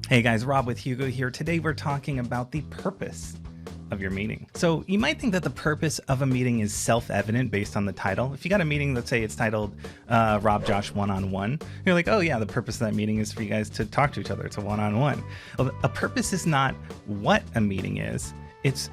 Hey guys, Rob with Hugo here. Today we're talking about the purpose of your meeting. So you might think that the purpose of a meeting is self-evident based on the title. If you got a meeting, let's say it's titled Rob Josh One-on-One, you're like, oh yeah, the purpose of that meeting is for you guys to talk to each other. It's a one-on-one. Well, a purpose is not what a meeting is, it's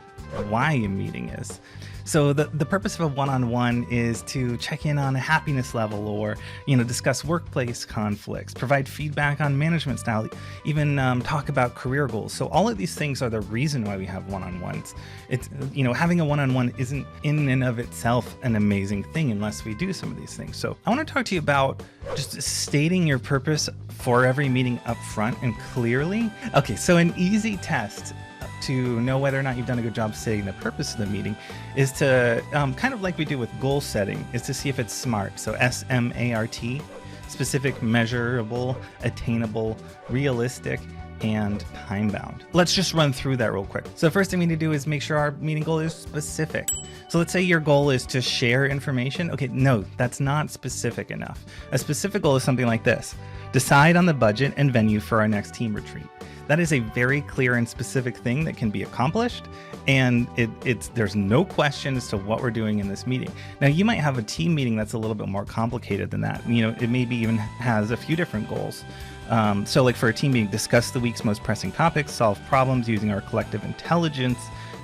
why a meeting is. So the purpose of a one-on-one is to check in on a happiness level, or discuss workplace conflicts, provide feedback on management style, even talk about career goals. So all of these things are the reason why we have one-on-ones. It's having a one-on-one isn't in and of itself an amazing thing unless we do some of these things. So I want to talk to you about just stating your purpose for every meeting up front and clearly. Okay, so an easy test to know whether or not you've done a good job stating the purpose of the meeting is to, kind of like we do with goal setting, is to see if it's SMART. So SMART, specific, measurable, attainable, realistic, and time-bound. Let's just run through that real quick. So the first thing we need to do is make sure our meeting goal is specific. So let's say your goal is to share information. Okay, no, that's not specific enough. A specific goal is something like this: decide on the budget and venue for our next team retreat. That is a very clear and specific thing that can be accomplished, and there's no question as to what we're doing in this meeting. Now, you might have a team meeting that's a little bit more complicated than that. It maybe even has a few different goals. So like for a team meeting, discuss the week's most pressing topics, solve problems using our collective intelligence,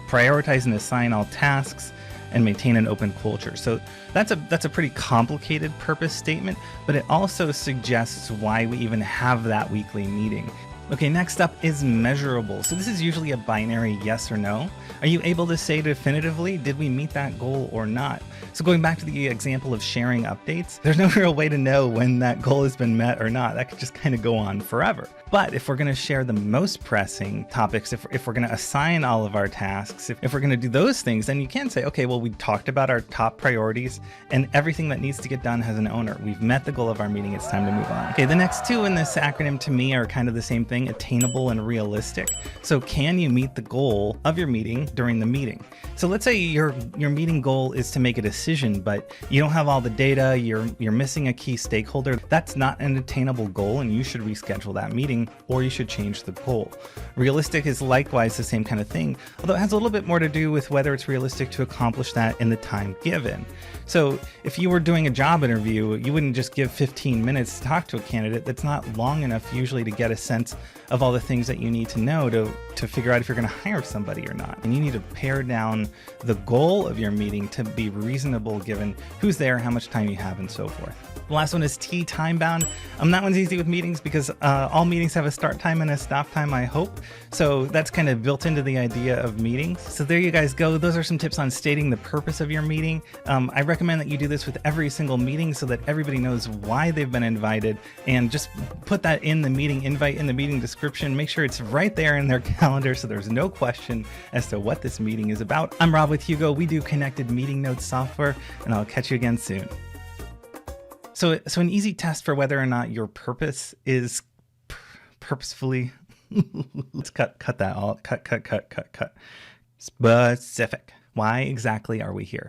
prioritize and assign all tasks, and maintain an open culture. So that's a pretty complicated purpose statement, but it also suggests why we even have that weekly meeting. Okay, next up is measurable. So this is usually a binary yes or no. Are you able to say definitively, did we meet that goal or not? So going back to the example of sharing updates, there's no real way to know when that goal has been met or not. That could just kind of go on forever. But if we're going to share the most pressing topics, if we're going to assign all of our tasks, if we're going to do those things, then you can say, okay, well, we talked about our top priorities and everything that needs to get done has an owner. We've met the goal of our meeting. It's time to move on. Okay, the next two in this acronym to me are kind of the same thing: attainable and realistic. So can you meet the goal of your meeting during the meeting? So let's say your meeting goal is to make a decision, but you don't have all the data, you're missing a key stakeholder. That's not an attainable goal, and you should reschedule that meeting, or you should change the goal. Realistic is likewise the same kind of thing, although it has a little bit more to do with whether it's realistic to accomplish that in the time given. So if you were doing a job interview, you wouldn't just give 15 minutes to talk to a candidate. That's not long enough usually to get a sense of all the things that you need to know to figure out if you're going to hire somebody or not. And you need to pare down the goal of your meeting to be reasonable given who's there, how much time you have, and so forth. The last one is T, time bound. That one's easy with meetings because all meetings have a start time and a stop time, I hope. So that's kind of built into the idea of meetings. So there you guys go. Those are some tips on stating the purpose of your meeting. I recommend that you do this with every single meeting so that everybody knows why they've been invited, and just put that in the meeting invite, in the meeting description. Make sure it's right there in their calendar so there's no question as to what this meeting is about. I'm Rob with Hugo. We do connected meeting notes software, and I'll catch you again soon. So an easy test for whether or not your purpose is purposefully, let's cut that all, cut. Specific. Why exactly are we here?